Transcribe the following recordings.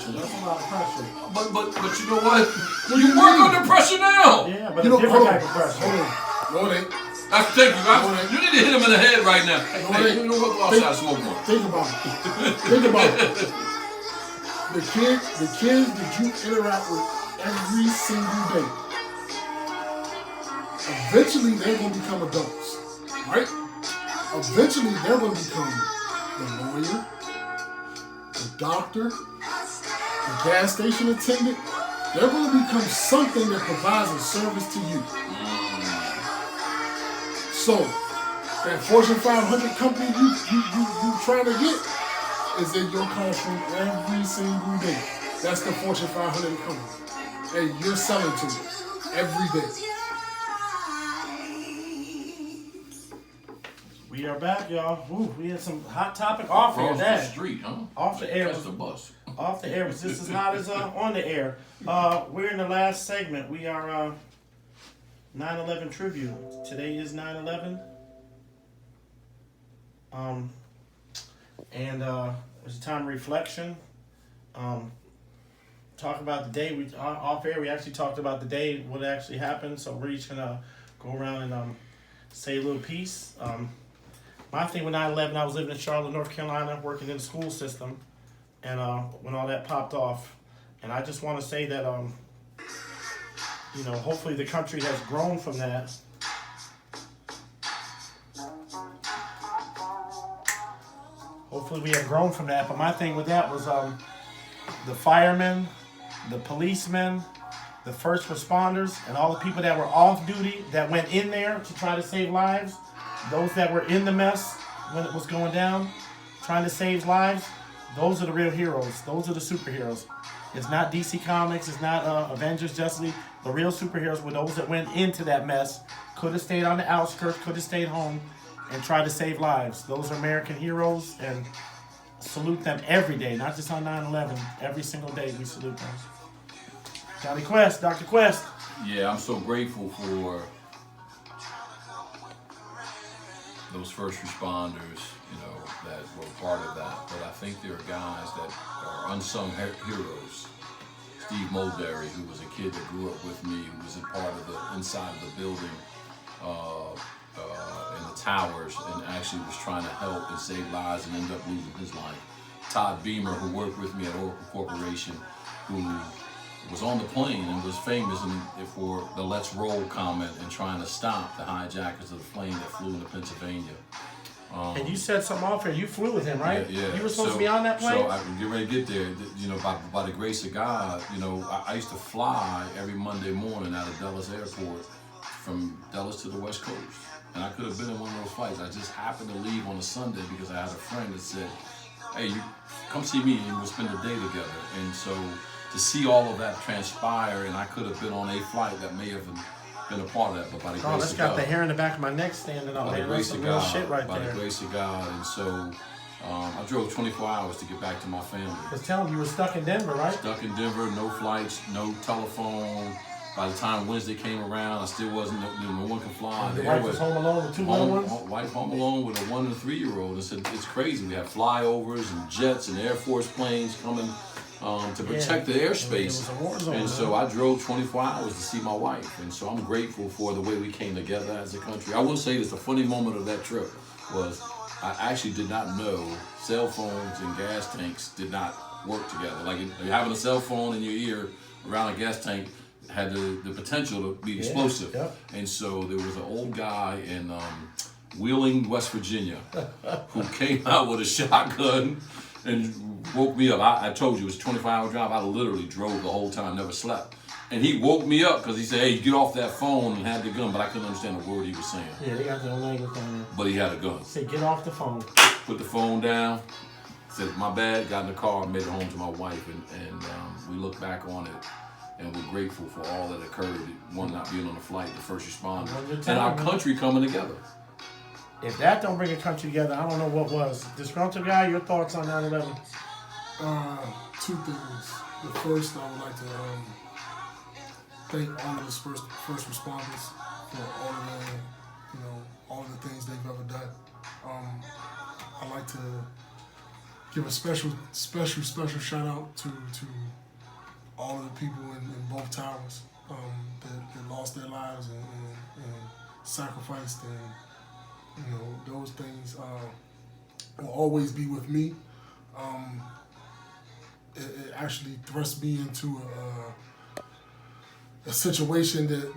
pressure. That's a lot of pressure. But you know what? You work under pressure now. Yeah, but a different type of pressure. No, it ain't. Thank you. You need to hit him in the head right now. Hey, you know what? Go outside, smoke one. Think about it. Think about it. The kids that you interact with every single day, eventually they're going to become adults, right? Eventually they're going to become the lawyer, the doctor, the gas station attendant. They're going to become something that provides a service to you. So, that Fortune 500 company you trying to get is in your classroom every single day. That's the Fortune 500 company. And you're selling to it every day. We are back, y'all. Ooh, we had some hot topic off here. The street, huh? Off the air. That's the bus. Off the air. This is not as on the air. We're in the last segment. We are 9/11 tribute. Today is 9/11. And it's a time of reflection. Talk about the day. We off air. We actually talked about the day, what actually happened. So we're each gonna go around and say a little piece. My thing with 9/11, I was living in Charlotte, North Carolina, working in the school system, and when all that popped off, and I just want to say that hopefully the country has grown from that. Hopefully we have grown from that. But my thing with that was the firemen, the policemen, the first responders, and all the people that were off duty that went in there to try to save lives. Those that were in the mess when it was going down, trying to save lives. Those are the real heroes. Those are the superheroes. It's not DC Comics. It's not Avengers, Justice League. The real superheroes were those that went into that mess, could have stayed on the outskirts, could have stayed home, and tried to save lives. Those are American heroes, and salute them every day, not just on 9/11. Every single day we salute them. Johnny Quest, Dr. Quest. Yeah, I'm so grateful for those first responders, that were part of that. But I think there are guys that are unsung heroes. Steve Mulberry, who was a kid that grew up with me, who was a part of the inside of the building in the towers, and actually was trying to help and save lives and ended up losing his life. Todd Beamer, who worked with me at Oracle Corporation, who was on the plane and was famous for the "Let's Roll" comment and trying to stop the hijackers of the plane that flew into Pennsylvania. And you said something off here. You flew with him, right? Yeah. You were supposed to be on that plane? So I can get ready to get there. By the grace of God, I used to fly every Monday morning out of Dulles Airport from Dulles to the West Coast. And I could have been in one of those flights. I just happened to leave on a Sunday because I had a friend that said, hey, you come see me and we'll spend the day together. And so to see all of that transpire, and I could have been on a flight that may have been a part of that, but by the grace of God. That's got the hair in the back of my neck standing up, man. That's some real shit right there. By the grace of God. And so I drove 24 hours to get back to my family. Because tell them you were stuck in Denver, right? Stuck in Denver, no flights, no telephone. By the time Wednesday came around, I still wasn't, no one could fly. Your wife was home alone with two little ones? Wife home alone with a 1 and a 3-year-old. And said, it's crazy. We have flyovers and jets and Air Force planes coming to protect the airspace. It was a war zone, and so I drove 24 hours to see my wife. And so I'm grateful for the way we came together as a country. I will say this, the funny moment of that trip was I actually did not know cell phones and gas tanks did not work together. Like having a cell phone in your ear around a gas tank had the potential to be explosive. Yep. And so there was an old guy in Wheeling, West Virginia, who came out with a shotgun and woke me up. I told you it was a 24-hour drive. I literally drove the whole time, never slept. And he woke me up because he said, hey, get off that phone, and had the gun, but I couldn't understand a word he was saying. Yeah, they got their own language down there. But he had a gun. Say, get off the phone. Put the phone down, said, my bad, got in the car, made it home to my wife, and we look back on it. And we're grateful for all that occurred. One, not being on the flight, the first responders, and our country coming together. If that don't bring a country together, I don't know what was. Disgruntled guy, your thoughts on 9/11? Two things. The first, I would like to thank all of those first responders for all of the, all of the things they've ever done. I'd like to give a special shout out to all of the people in both towers that lost their lives and sacrificed, and those things will always be with me. It actually thrust me into a situation that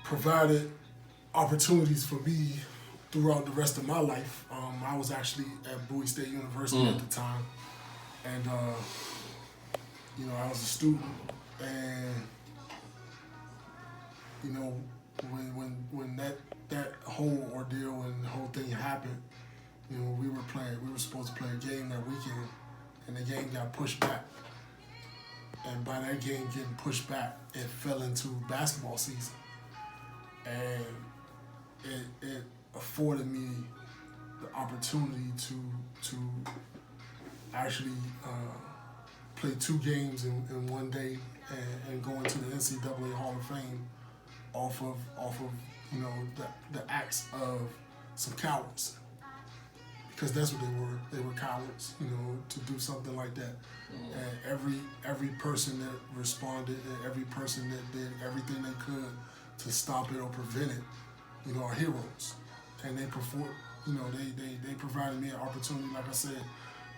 provided opportunities for me throughout the rest of my life. I was actually at Bowie State University at the time, and I was a student, and when that whole ordeal and the whole thing happened, we were supposed to play a game that weekend, and the game got pushed back. And by that game getting pushed back, it fell into basketball season, and it afforded me the opportunity to actually play 2 games in one day and go into the NCAA Hall of Fame off of the acts of some cowards, because that's what they were. They were cowards, to do something like that. And every person that responded, and every person that did everything they could to stop it or prevent it, are heroes. And they performed. They provided me an opportunity, like I said,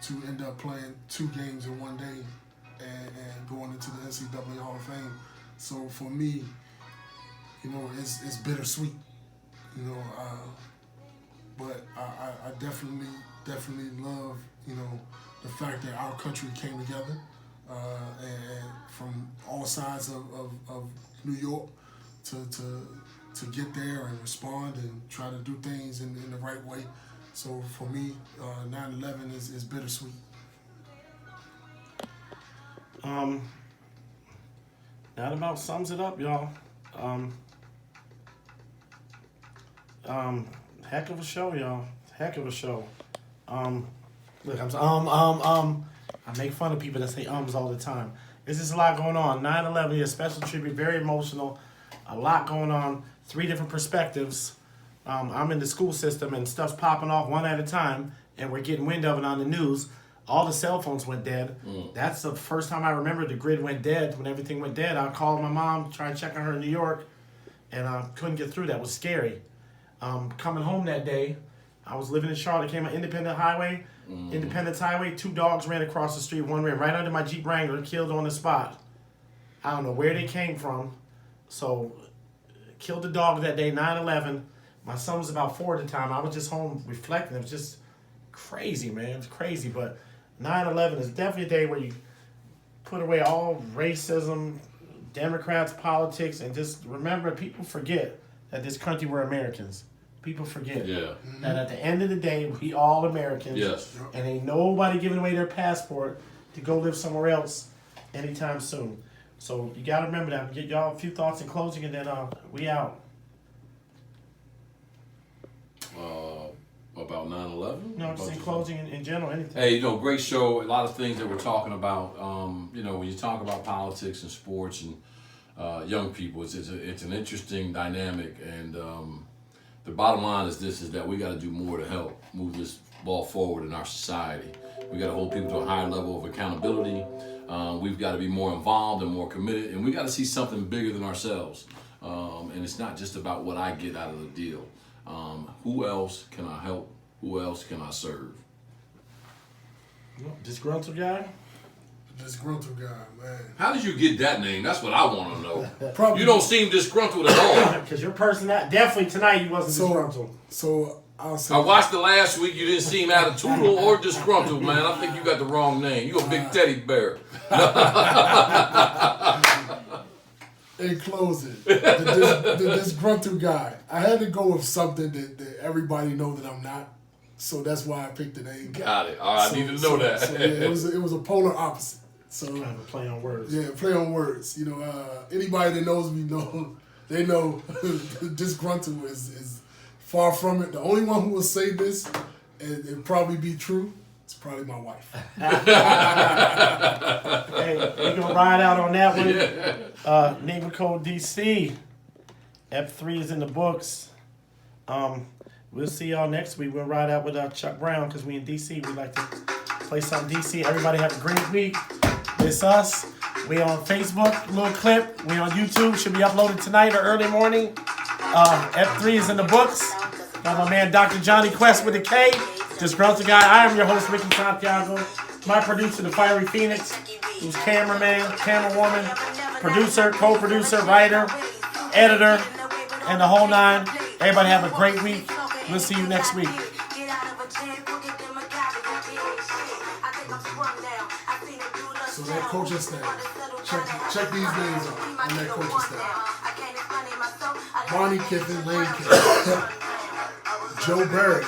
to end up playing 2 games in one day and going into the NCAA Hall of Fame. So for me, it's bittersweet, but I definitely love, the fact that our country came together, and from all sides of New York to get there and respond and try to do things in the right way. So for me, 9/11 is bittersweet. That about sums it up, y'all. Heck of a show, y'all. Heck of a show. Look, I make fun of people that say ums all the time. There's just a lot going on. 9/11 is a special tribute, very emotional. A lot going on. 3 different perspectives. I'm in the school system and stuff's popping off one at a time, and we're getting wind of it on the news. All the cell phones went dead. That's the first time I remember the grid went dead. When everything went dead, I called my mom, trying to check on her in New York, and I couldn't get through. That was scary. Coming home that day, I was living in Charlotte, came on Independence Highway. 2 dogs ran across the street. One ran right under my Jeep Wrangler, killed on the spot. I don't know where they came from. So, killed the dog that day, 9/11. My son was about 4 at the time. I was just home reflecting. It was just crazy, man. It was crazy. But 9/11 is definitely a day where you put away all racism, Democrats, politics, and just remember, people forget that this country, we're Americans. People forget that at the end of the day, we all Americans. Yes. And ain't nobody giving away their passport to go live somewhere else anytime soon. So you got to remember that. Get y'all a few thoughts in closing, and then we out. About 9/11? No, just in closing in general, anything. Hey, great show. A lot of things that we're talking about. When you talk about politics and sports and young people, it's an interesting dynamic. And the bottom line is that we got to do more to help move this ball forward in our society. We got to hold people to a higher level of accountability. We've got to be more involved and more committed, and we got to see something bigger than ourselves. And it's not just about what I get out of the deal. Who else can I help? Who else can I serve? Disgruntled guy? Disgruntled guy, man. How did you get that name? That's what I want to know. Probably, you don't seem disgruntled at all. Because your definitely tonight you wasn't disgruntled. So I'll say I watched the last week. You didn't seem attitudinal or disgruntled, man. I think you got the wrong name. You a big teddy bear. In closing, the disgruntled guy. I had to go with something that everybody know that I'm not. So that's why I picked the name. Got it. All right, I need to know that. So, yeah, it was a polar opposite. So kind of a play on words. Yeah, play on words. Anybody that knows me they know disgruntled is far from it. The only one who will say this and probably be true, it's probably my wife. Hey, we're gonna ride out on that one. Enigma Code DC. Ep 3 is in the books. We'll see y'all next week. We'll ride out with Chuck Brown because we in DC. We like to Play something DC. Everybody have a great week. It's us. We on Facebook, little clip. We on YouTube. Should be uploaded tonight or early morning. F3 is in the books. Got my man Dr. Johnny Quest with a K. Disgruntled guy. I am your host, Ricky Santiago. My producer, the Fiery Phoenix, who's cameraman, camerawoman, producer, co-producer, writer, editor, and the whole nine. Everybody have a great week. We'll see you next week. So that coaching staff, check these names out on that coaching staff. Barney Kiffin, Lane Kiffin, Joe Barry.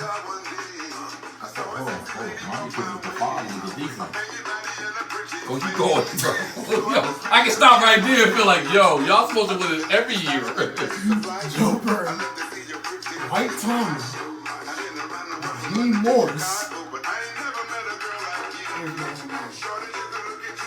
Hold on. Marty Kiffin was the father of the defense. Go, you going, bro. Yo, I can stop right there and feel like, yo, y'all supposed to win it every year. Joe Barry, White Thomas, Lee Morris,